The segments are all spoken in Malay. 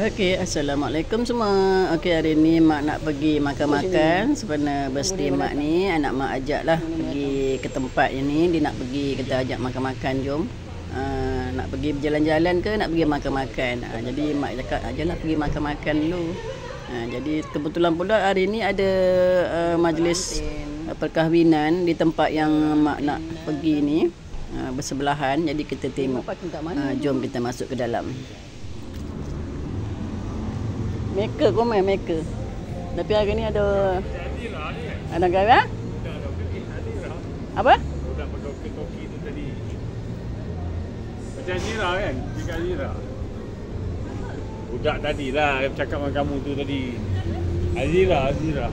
Okey, Assalamualaikum semua. Okey, hari ni mak nak pergi makan-makan. Sebenarnya birthday mak ni, anak mak ajak lah pergi ke tempat ini. Dia nak pergi, kita ajak makan-makan, jom. Nak pergi berjalan-jalan ke nak pergi makan-makan. Jadi mak cakap ajalah pergi makan-makan dulu. Jadi kebetulan pula hari ni ada majlis perkahwinan di tempat yang mak nak pergi ni, bersebelahan. Jadi kita tengok. Jom kita masuk ke dalam. Maker kau main maker. Tapi hari ni ada gara? Apa? Budak berkoki-koki tu tadi. Macam Azira kan? Jika Azira. Budak tadi lah yang bercakap dengan kamu tu tadi. Azira. Azira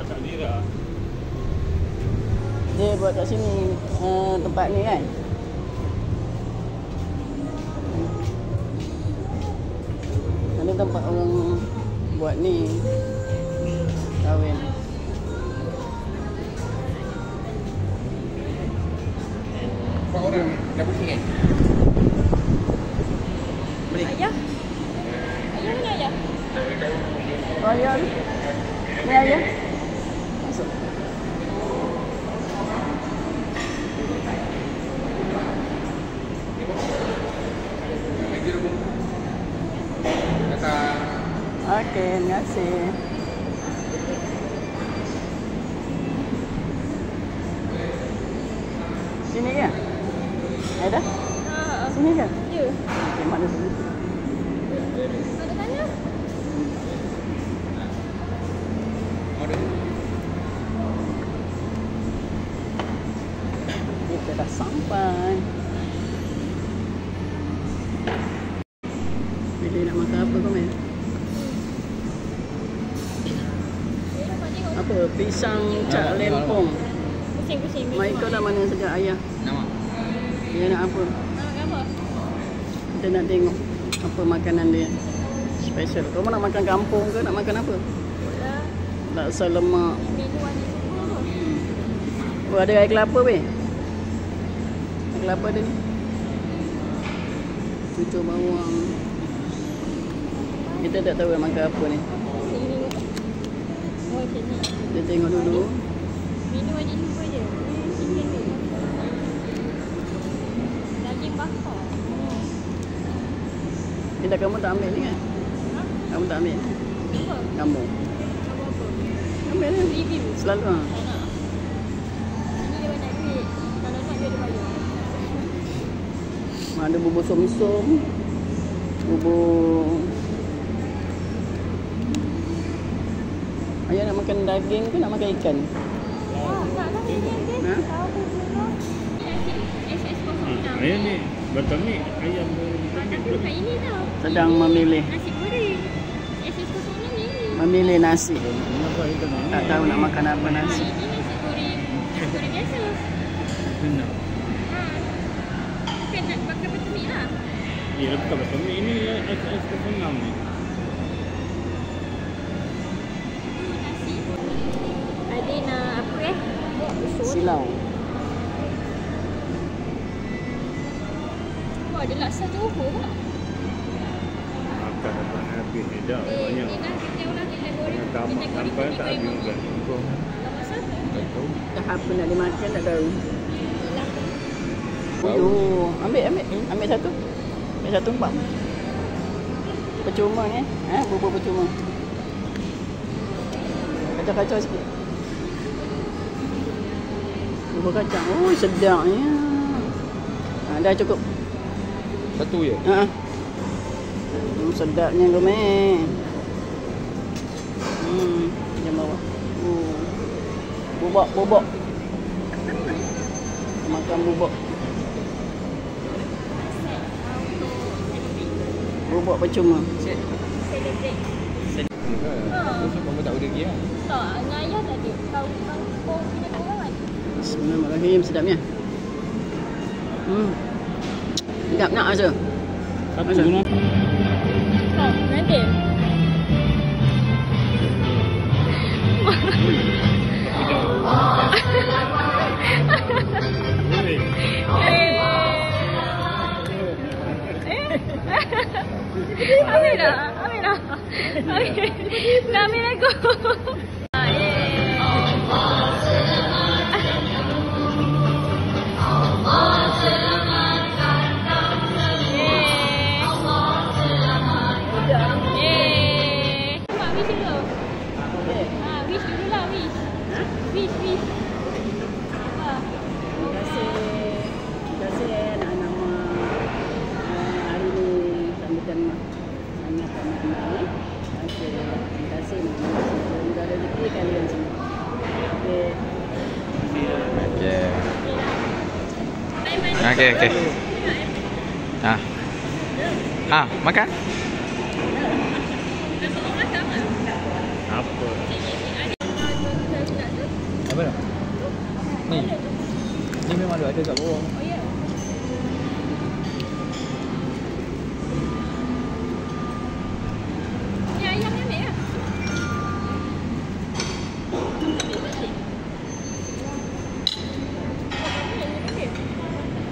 kat Azira. Dia buat kat sini tempat ni kan? Ada tempat orang buat ni kahwin. Berapa orang dah booking kan? Ayah? Ayah mana ayah? Oh ayah ni? Ni ayah? Masuk. Okey, terima kasih. Sini ke? Ada? Sini ke? Ya. Okey, mana sini? Mana tanya? Kita dah sampai. Bila nak makan apa kau main? Apa? Pisang cak lempong. Pusing-pusing. Michael dah mana sejak ayah? Nama? Dia nak apa? Nak gambar? Kita nak tengok apa makanan dia special. Kau nak makan kampung ke nak makan apa? Dah. Laksa lemak. Menu warna semua. Oh, ada air kelapa weh. Air kelapa dia ni. Cucur bawang. Kita tak tahu nak makan apa ni. Oh, macam ni. Kita tengok dulu. Menu warna semua je. Chicken ni. Daging bakar. Bila kamu tak ambil ni kan? Kamu tak ambil? Apa? Kamu. Apa-apa. Ambil ni. Review. Selalu lah. Tak nak. Ini dia banyak duit. Kalau nak dia ada bayar. Ada bubur som-som. Bubur. Ayah nak makan daging ke nak makan ikan? Tak lah. Ini Ha? tahu semua. Ini SS06. Ayam ni, betul ni ayam Makan dulu kat ini tau. Sedang memilih. Nasi goreng. SS06 ni. Memilih nasi. Kenapa kita ni? Tak tahu nak makan apa nasi. Ini nasi goreng. Nasi goreng biasa. Benar. Bukan nak pakai petumik lah. Ya, bukan betul ni. Ini SS06 ni. Nasi. Ada nak apa usul. Silau. Wah, ada laksa Johor tak? Makan dapat habis ni dah. Banyak. Ni lah kita orang kita goreng. Yang tamak sampai tak habis kan. Tak masak. Tak tahu. Dah apa nak dimakan tak tahu. Yelah. Oh, ambil satu. Ambil satu empat. Percuma ni. Bubur percuma. Kacau-kacau sikit. Bubur kacang. Oh, sedapnya. Dah cukup. Satu je? Sedapnya gomen. Jom bawah. Bubuk. Makan bubuk. Bubuk percuma. Celebrate. Terus kamu tak order lagi lah? Tak, dengan ayah tak ada. Kau punya orang kan? Bismillahirrahmanirrahim. Sedapnya. Sedap nak rasa. Satu guna. Nanti. Boleh. Ambil dah. Ambil dah. Ambil. Dah ambil aku. Okey. Makan. Apa? Apa dah? Ni. Ni memang ada kat bawah. Oh ya. Ni ayam ni ambil lah.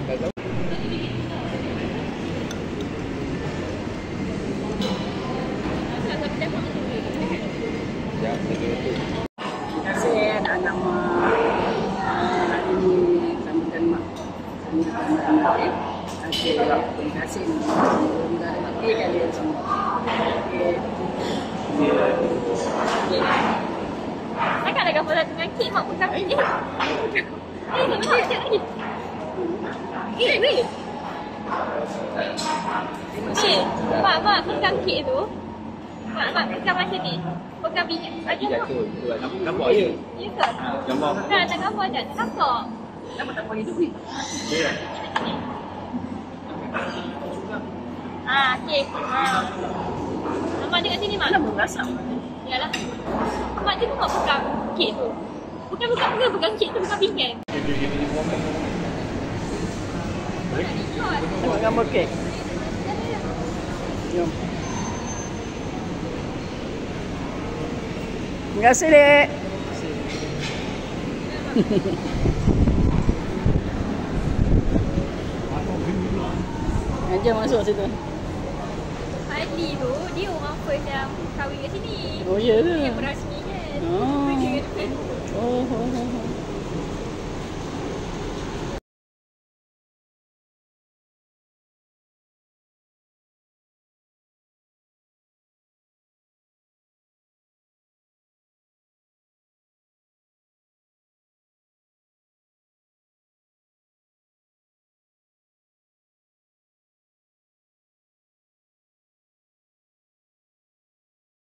Tak tahu. Ya, betul. Terima kasih anak-anak mak. Hari ni sambutan mak. Sambutan mak. Okey, terima kasih. Semoga rezeki kalian semua. Okey. Takkan ada gambar satu dengan kek mak pegang kek. Mak cek lagi. Weh. Mak pegang kek tu. Mak pegang macam ni. Pegang minyak. Aja mak. Jatuh. Nampak je. Ya ke? Gambar. Dah nak gambar dah. Nampak. Kenapa tak bagi duit? Kek. Mak tengok sini mak. Kenapa berasap? Yalah. Mak tu mak pegang kek tu. Bukan pegang kek tu, bukan pinggan. Tengok gambar kek. Jom. Terima kasih, Dek. Ajar masuk situ. Adli tu, dia orang first yang kahwin kat sini. Oh, ya ke? Dia berasmi kan. Oh. Dia Oh.